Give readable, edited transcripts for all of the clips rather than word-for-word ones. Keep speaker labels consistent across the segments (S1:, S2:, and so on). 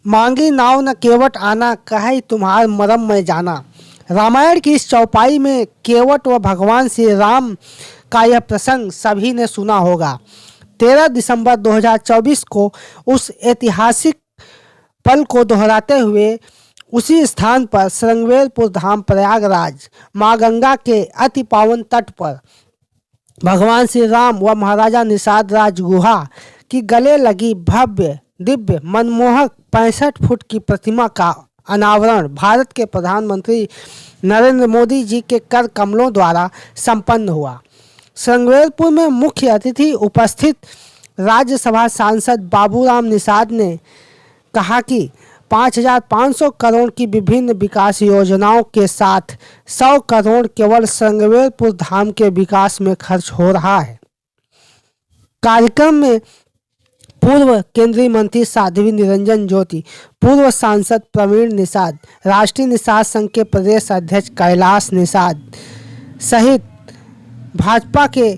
S1: मांगी नाव न केवट आना, कहे तुम्हार मरम मैं जाना। रामायण की इस चौपाई में केवट व भगवान श्री राम का यह प्रसंग सभी ने सुना होगा। 13 दिसंबर 2024 को उस ऐतिहासिक पल को दोहराते हुए उसी स्थान पर श्रृंगेरपुर धाम प्रयागराज माँ गंगा के अति पावन तट पर भगवान श्री राम व महाराजा निषाद राज गुहा की गले लगी भव्य दिव्य मनमोहक 65 फुट की प्रतिमा का अनावरण भारत के प्रधानमंत्री नरेंद्र मोदी जी के कर कमलों द्वारा संपन्न हुआ। श्रृंगेरपुर में मुख्य अतिथि उपस्थित राज्यसभा सांसद बाबूराम निषाद ने कहा कि 5,500 करोड़ की विभिन्न विकास योजनाओं के साथ 100 करोड़ केवल श्रृंगेरपुर धाम के विकास में खर्च हो रहा है। कार्यक्रम में पूर्व केंद्रीय मंत्री साध्वी निरंजन ज्योति, पूर्व सांसद प्रवीण निषाद, राष्ट्रीय निषाद संघ के प्रदेश अध्यक्ष कैलाश निषाद सहित भाजपा के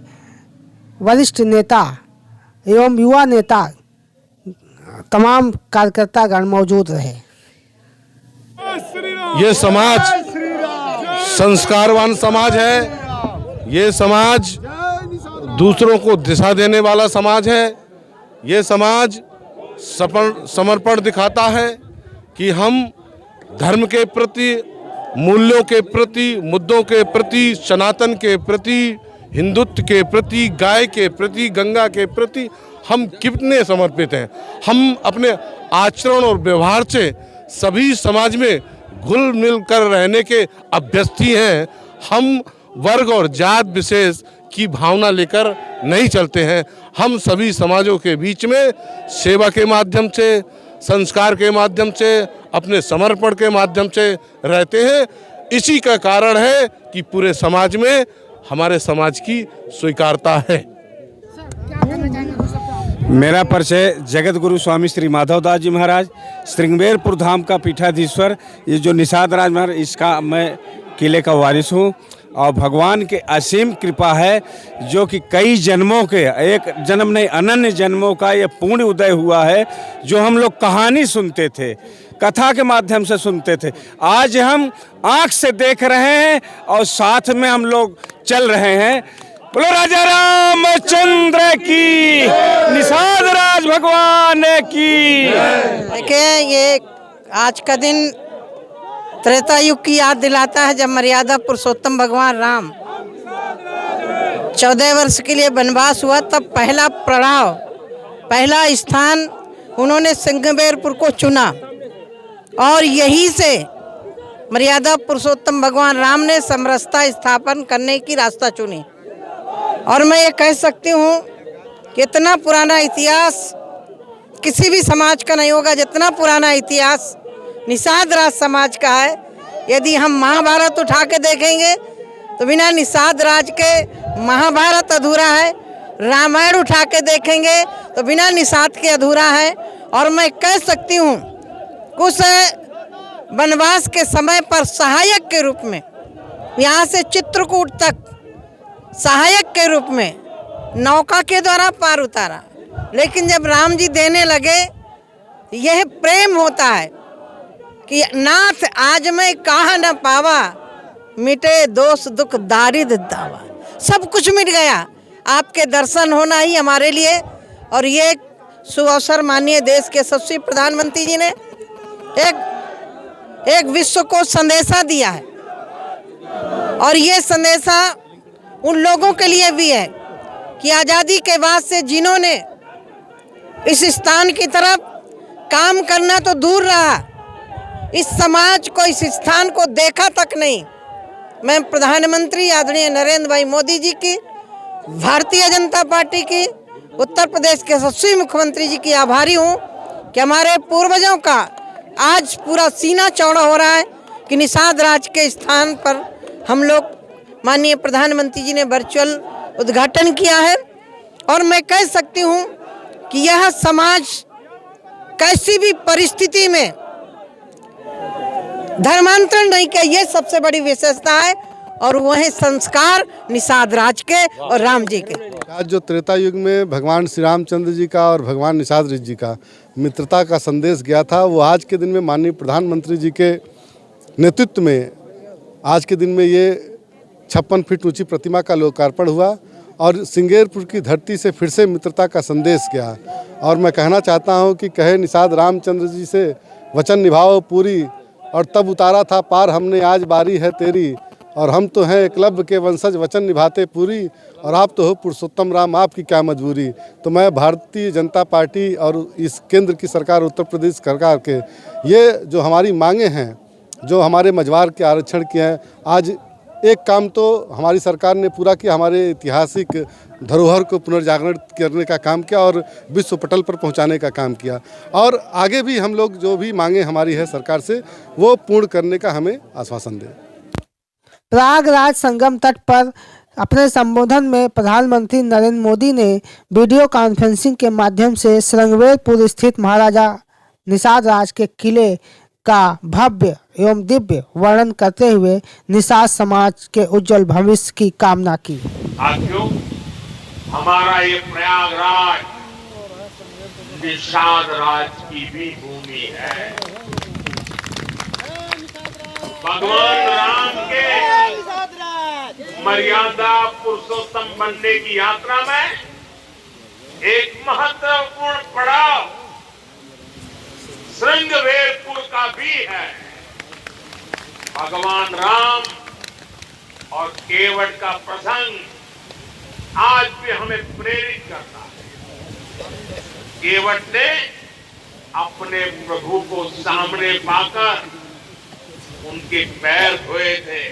S1: वरिष्ठ नेता एवं युवा नेता तमाम कार्यकर्तागण मौजूद रहे।
S2: ये समाज संस्कारवान समाज है। ये समाज दूसरों को दिशा देने वाला समाज है। ये समाज समर्पण दिखाता है कि हम धर्म के प्रति, मूल्यों के प्रति, मुद्दों के प्रति, सनातन के प्रति, हिंदुत्व के प्रति, गाय के प्रति, गंगा के प्रति हम कितने समर्पित हैं। हम अपने आचरण और व्यवहार से सभी समाज में घुल मिल कर रहने के अभ्यर्थी हैं। हम वर्ग और जात विशेष की भावना लेकर नहीं चलते हैं। हम सभी समाजों के बीच में सेवा के माध्यम से, संस्कार के माध्यम से, अपने समर्पण के माध्यम से रहते हैं। इसी का कारण है कि पूरे समाज में हमारे समाज की स्वीकारता है।
S3: मेरा परिचय जगत गुरु स्वामी श्री माधवदास जी महाराज, श्रृंगेरपुर धाम का पीठाधीश्वर। ये जो निषाद राज महाराज, इसका मैं किले का वारिस हूँ और भगवान के असीम कृपा है जो कि कई जन्मों के, एक जन्म नहीं अनन्य जन्मों का ये पूर्ण उदय हुआ है। जो हम लोग कहानी सुनते थे, कथा के माध्यम से सुनते थे, आज हम आँख से देख रहे हैं और साथ में हम लोग चल रहे हैं। बोलो राजा रामचंद्र की, निषाद राज भगवान की।
S4: देखिए, ये आज का दिन त्रेता युग की याद दिलाता है, जब मर्यादा पुरुषोत्तम भगवान राम 14 वर्ष के लिए वनवास हुआ। तब पहला पड़ाव, पहला स्थान उन्होंने श्रृंगेरपुर को चुना और यहीं से मर्यादा पुरुषोत्तम भगवान राम ने समरसता स्थापन करने की रास्ता चुनी। और मैं ये कह सकती हूँ कि इतना पुराना इतिहास किसी भी समाज का नहीं होगा जितना पुराना इतिहास निषाद राज समाज का है। यदि हम महाभारत उठा के देखेंगे तो बिना निषाद राज के महाभारत अधूरा है। रामायण उठा के देखेंगे तो बिना निषाद के अधूरा है। और मैं कह सकती हूँ कुछ वनवास के समय पर सहायक के रूप में, यहाँ से चित्रकूट तक सहायक के रूप में नौका के द्वारा पार उतारा। लेकिन जब राम जी देने लगे, यह प्रेम होता है कि नाथ आज मैं कहा न पावा, मिटे दोष दुख दारिद्र दावा। सब कुछ मिट गया, आपके दर्शन होना ही हमारे लिए। और ये शुभ अवसर माननीय देश के यशस्वी प्रधानमंत्री जी ने एक विश्व को संदेशा दिया है। और ये संदेशा उन लोगों के लिए भी है कि आज़ादी के बाद से जिन्होंने इस स्थान की तरफ काम करना तो दूर रहा, इस समाज को, इस स्थान को देखा तक नहीं। मैं प्रधानमंत्री आदरणीय नरेंद्र भाई मोदी जी की, भारतीय जनता पार्टी की, उत्तर प्रदेश के यशस्वी मुख्यमंत्री जी की आभारी हूँ कि हमारे पूर्वजों का आज पूरा सीना चौड़ा हो रहा है कि निषाद राज के स्थान पर हम लोग, माननीय प्रधानमंत्री जी ने वर्चुअल उद्घाटन किया है। और मैं कह सकती हूँ कि यह समाज कैसी भी परिस्थिति में धर्मांतरण नहीं किया, ये सबसे बड़ी विशेषता है। और वह संस्कार निषाद राज के और राम जी के।
S5: आज जो त्रेता युग में भगवान श्री रामचंद्र जी का और भगवान निषाद जी का मित्रता का संदेश गया था, वो आज के दिन में माननीय प्रधानमंत्री जी के नेतृत्व में आज के दिन में ये 56 फीट ऊंची प्रतिमा का लोकार्पण हुआ और सिंगेरपुर की धरती से फिर से मित्रता का संदेश गया। और मैं कहना चाहता हूं कि कहे निषाद रामचंद्र जी से वचन निभाओ पूरी, और तब उतारा था पार हमने आज बारी है तेरी, और हम तो हैं एकलव्य के वंशज वचन निभाते पूरी, और आप तो हो पुरुषोत्तम राम आपकी क्या मजबूरी। तो मैं भारतीय जनता पार्टी और इस केंद्र की सरकार उत्तर प्रदेश सरकार के ये जो हमारी मांगे हैं, जो हमारे मझवार के आरक्षण के हैं, आज एक काम तो हमारी सरकार ने पूरा किया, हमारे ऐतिहासिक धरोहर को पुनर्जागरण करने का काम किया और विश्व पटल पर पहुंचाने का काम किया, और आगे भी हम लोग जो भी मांगे हमारी है सरकार से वो पूर्ण करने का हमें आश्वासन दें।
S1: प्रयागराज संगम तट पर अपने संबोधन में प्रधानमंत्री नरेंद्र मोदी ने वीडियो कॉन्फ्रेंसिंग के माध्यम से श्रृंगेरपुर स्थित महाराजा निषाद राज के किले का भव्य एवं दिव्य वर्णन करते हुए निषाद समाज के उज्जवल भविष्य की कामना की।
S6: साथियों, हमारा ये प्रयागराज निषाद राज की भी भूमि है। भगवान राम के मर्यादा पुरुषोत्तम बनने की यात्रा में एक महत्वपूर्ण पड़ाव श्रृंगेरपुर का भी है। भगवान राम और केवट का प्रसंग आज भी हमें प्रेरित करता है। केवट ने अपने प्रभु को सामने पाकर उनके पैर धोए थे,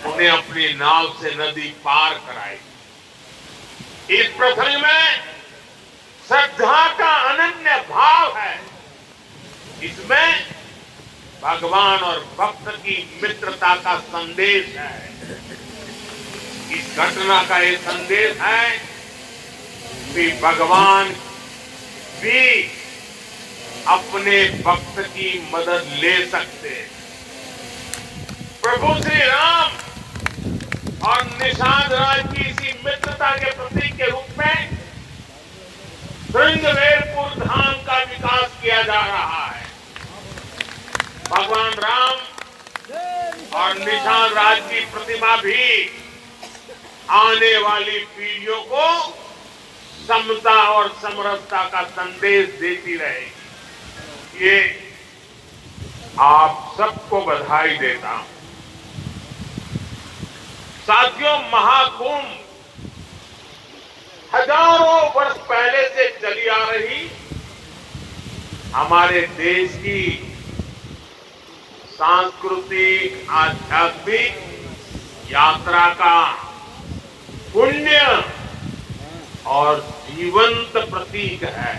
S6: उन्हें अपनी नाव से नदी पार कराई। इस प्रसंग में श्रद्धा का अनन्य भाव है। इसमें भगवान और भक्त की मित्रता का संदेश है। इस घटना का ये संदेश है कि भगवान भी अपने भक्त की मदद ले सकते हैं। प्रभु श्री राम और निषाद राज की इसी मित्रता के प्रतीक के रूप में श्रृंगेरपुर धाम का विकास किया जा रहा है। भगवान राम और निषाद राज की प्रतिमा भी आने वाली पीढ़ियों को समता और समरसता का संदेश देती रहेगी। ये आप सबको बधाई देता हूं। साथियों, महाकुंभ हजारों वर्ष पहले से चली आ रही हमारे देश की सांस्कृतिक आध्यात्मिक यात्रा का पुण्य और जीवंत प्रतीक है।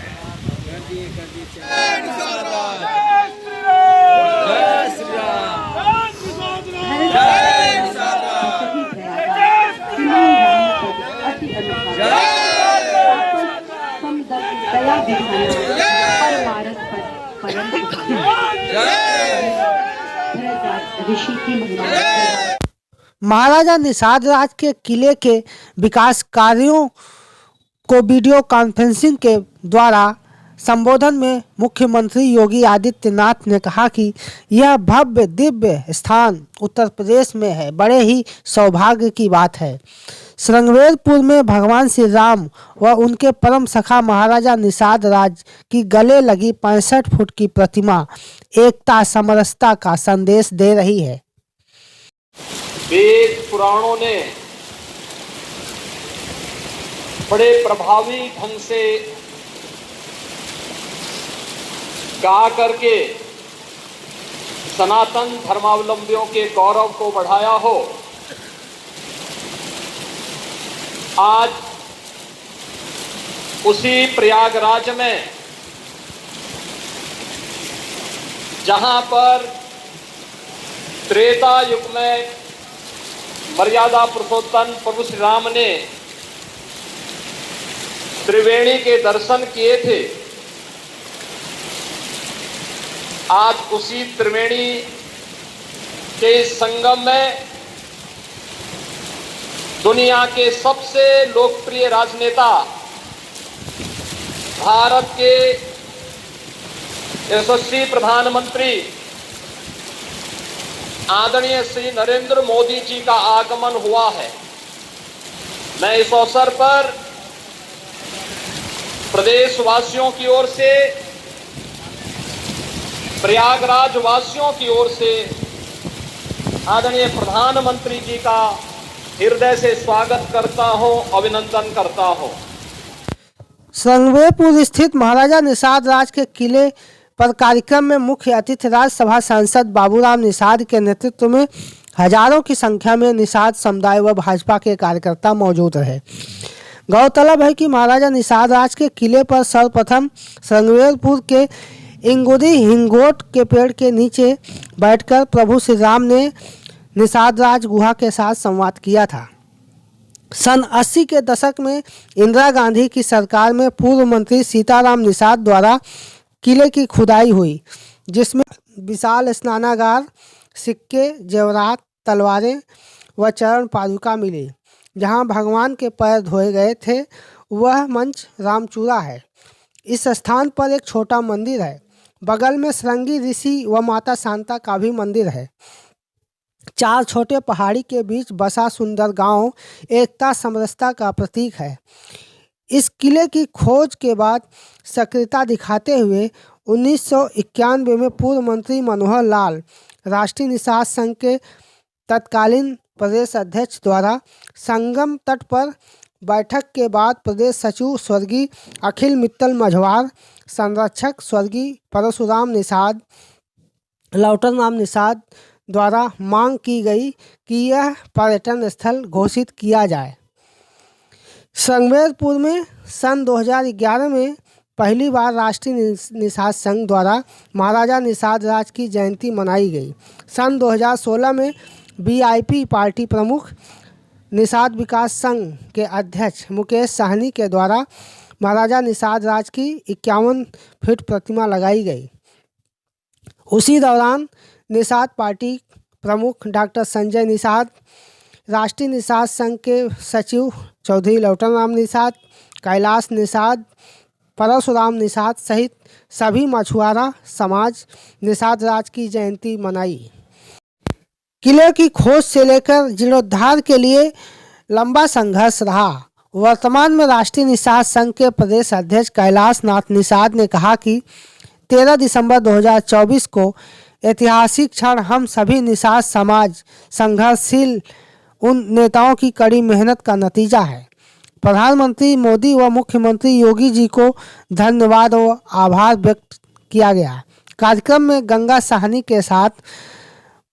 S1: महाराजा निषाद राज के किले के विकास कार्यों को वीडियो कॉन्फ्रेंसिंग के द्वारा संबोधन में मुख्यमंत्री योगी आदित्यनाथ ने कहा कि यह भव्य दिव्य स्थान उत्तर प्रदेश में है। बड़े ही सौभाग्य की बात है। श्रृंगेरपुर में भगवान श्री राम व उनके परम सखा महाराजा निषाद राज की गले लगी 65 फुट की प्रतिमा एकता समरसता का संदेश दे रही है।
S7: वेद पुराणों ने बड़े प्रभावी ढंग से गा करके सनातन धर्मावलंबियों के गौरव को बढ़ाया हो। आज उसी प्रयागराज में जहां पर त्रेता युग में मर्यादा पुरुषोत्तम प्रभु श्री राम ने त्रिवेणी के दर्शन किए थे, आज उसी त्रिवेणी के संगम में दुनिया के सबसे लोकप्रिय राजनेता, भारत के यशस्वी प्रधानमंत्री आदरणीय श्री नरेंद्र मोदी जी का आगमन हुआ है। मैं इस अवसर पर प्रदेशवासियों की ओर से, प्रयागराज वासियों की ओर से आदरणीय प्रधानमंत्री जी का हृदय से स्वागत करता हूं, अभिनंदन करता हूं।
S1: संगमेरपुर स्थित महाराजा निषाद राज के किले पर कार्यक्रम में मुख्य अतिथि राज्यसभा सांसद बाबूराम निषाद के नेतृत्व में हजारों की संख्या में निषाद समुदाय व भाजपा के कार्यकर्ता मौजूद रहे। गौरतलब है कि महाराजा निषाद राज के किले पर सर्वप्रथम संगमेरपुर के इंगुदी हिंगोट के पेड़ के नीचे बैठकर प्रभु श्री राम ने निषाद राज गुहा के साथ संवाद किया था। सन 80 के दशक में इंदिरा गांधी की सरकार में पूर्व मंत्री सीताराम निषाद द्वारा किले की खुदाई हुई, जिसमें विशाल स्नानागार, सिक्के, जेवरात, तलवारें व चरण पादुका मिली। जहां भगवान के पैर धोए गए थे वह मंच रामचूरा है। इस स्थान पर एक छोटा मंदिर है। बगल में श्रृंगी ऋषि व माता शांता का भी मंदिर है। 4 छोटे पहाड़ी के बीच बसा सुंदर गांव एकता समरसता का प्रतीक है। इस किले की खोज के बाद सक्रियता दिखाते हुए 1991 में पूर्व मंत्री मनोहर लाल राष्ट्रीय निषाद संघ के तत्कालीन प्रदेश अध्यक्ष द्वारा संगम तट पर बैठक के बाद प्रदेश सचिव स्वर्गीय अखिल मित्तल मझवार, संरक्षक स्वर्गीय परशुराम निषाद, लौटन राम निषाद द्वारा मांग की गई कि यह पर्यटन स्थल घोषित किया जाए। संगमेरपुर में सन 2011 में पहली बार राष्ट्रीय निषाद संघ द्वारा महाराजा निषाद राज की जयंती मनाई गई। सन 2016 में वीआईपी पार्टी प्रमुख निषाद विकास संघ के अध्यक्ष मुकेश साहनी के द्वारा महाराजा निषाद राज की 51 फीट प्रतिमा लगाई गई। उसी दौरान निषाद पार्टी प्रमुख डॉक्टर संजय निषाद, राष्ट्रीय निषाद संघ के सचिव चौधरी लौटन राम निषाद, कैलाश निषाद, परशुराम निषाद सहित सभी मछुआरा समाज निषाद राज की जयंती मनाई। किले की खोज से लेकर जीर्णोद्धार के लिए लंबा संघर्ष रहा। वर्तमान में राष्ट्रीय निषाद संघ के प्रदेश अध्यक्ष कैलाश नाथ निषाद ने कहा कि 13 दिसंबर 2024 को ऐतिहासिक क्षण हम सभी निषाद समाज संघर्षशील उन नेताओं की कड़ी मेहनत का नतीजा है। प्रधानमंत्री मोदी व मुख्यमंत्री योगी जी को धन्यवाद व आभार व्यक्त किया गया। कार्यक्रम में गंगा साहनी के साथ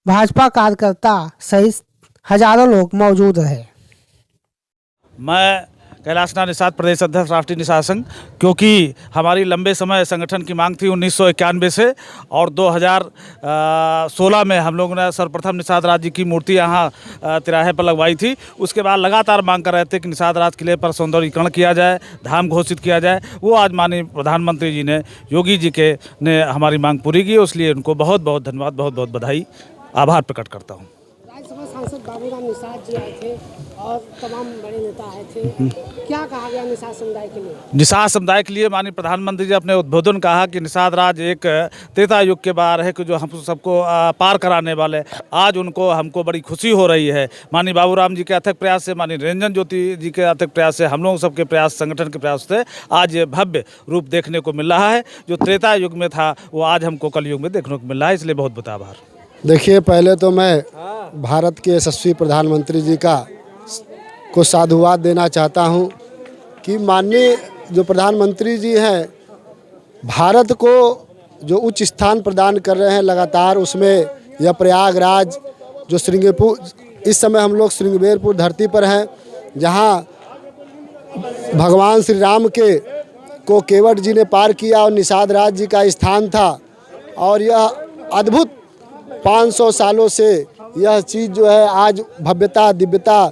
S1: भाजपा कार्यकर्ता सहित हजारों लोग मौजूद रहे।
S8: मैं कैलाश नाथ निषाद, प्रदेश अध्यक्ष राष्ट्रीय निषाद संघ, क्योंकि हमारी लंबे समय संगठन की मांग थी 1991 से, और 2016 में हम लोगों ने सर्वप्रथम निषाद राज जी की मूर्ति यहाँ तिराहे पर लगवाई थी। उसके बाद लगातार मांग कर रहे थे कि निषाद राज किले पर सौंदर्यीकरण किया जाए, धाम घोषित किया जाए। वो आज माननीय प्रधानमंत्री जी ने, योगी जी के ने हमारी मांग पूरी की। इसलिए उनको बहुत बहुत धन्यवाद, बहुत बहुत बधाई, आभार प्रकट करता हूँ।
S1: राज्यसभा सांसद बाबूराम निषाद जी आए थे और तमाम बड़े नेता आए थे। क्या कहा गया निषाद समुदाय के लिए?
S8: निषाद समुदाय के लिए माननीय प्रधानमंत्री जी अपने उद्बोधन कहा कि निषाद राज एक त्रेता युग के बाद है कि जो हम सबको पार कराने वाले, आज उनको हमको बड़ी खुशी हो रही है। माननीय बाबूराम जी के अथक प्रयास से, माननीय निरंजन ज्योति जी के अथक प्रयास से, हम लोग सबके प्रयास, संगठन के प्रयास से आज ये भव्य रूप देखने को मिल रहा है। जो त्रेता युग में था वो आज हमको कलयुग में देखने को मिल रहा है। इसलिए बहुत बहुत आभार।
S5: देखिए, पहले तो मैं भारत के यशस्वी प्रधानमंत्री जी को साधुवाद देना चाहता हूं कि माननीय जो प्रधानमंत्री जी हैं, भारत को जो उच्च स्थान प्रदान कर रहे हैं लगातार, उसमें यह प्रयागराज जो श्रृंगेरपुर, इस समय हम लोग श्रृंगेरपुर धरती पर हैं, जहां भगवान श्री राम को केवट जी ने पार किया और निषाद राज जी का स्थान था। और यह अद्भुत 500 सालों से यह चीज़ जो है आज भव्यता, दिव्यता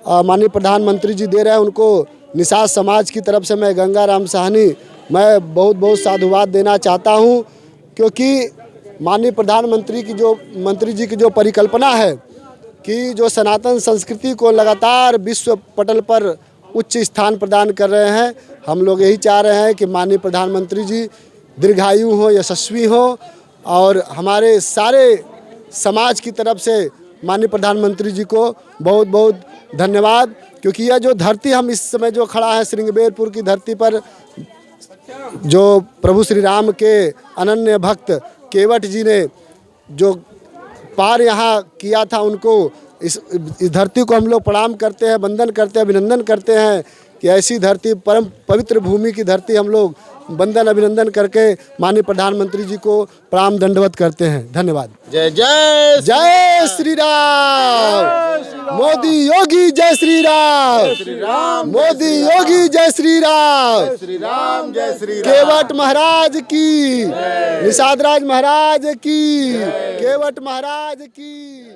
S5: माननीय प्रधानमंत्री जी दे रहे हैं। उनको निषाद समाज की तरफ से मैं गंगा राम साहनी मैं बहुत बहुत साधुवाद देना चाहता हूं, क्योंकि माननीय प्रधानमंत्री की जो मंत्री जी की जो परिकल्पना है कि जो सनातन संस्कृति को लगातार विश्व पटल पर उच्च स्थान प्रदान कर रहे हैं, हम लोग यही चाह रहे हैं कि माननीय प्रधानमंत्री जी
S9: दीर्घायु हो, यशस्वी हो और हमारे सारे समाज की तरफ से माननीय प्रधानमंत्री जी को बहुत बहुत धन्यवाद। क्योंकि यह जो धरती हम इस समय जो खड़ा है श्रृंगबेरपुर की धरती पर, जो प्रभु श्री राम के अनन्य भक्त केवट जी ने जो पार यहाँ किया था, उनको इस धरती को हम लोग प्रणाम करते हैं, वंदन करते हैं, अभिनंदन करते हैं कि ऐसी धरती, परम पवित्र भूमि की धरती हम लोग वंदन अभिनंदन करके माननीय प्रधानमंत्री जी को प्रणाम दंडवत करते हैं। धन्यवाद।
S10: जय जय
S9: जय श्री राम। मोदी योगी जय श्री राम। मोदी योगी जय श्री राम।
S10: श्री राम जय श्री राम।
S9: केवट महाराज की, निषाद राज महाराज की, केवट महाराज की।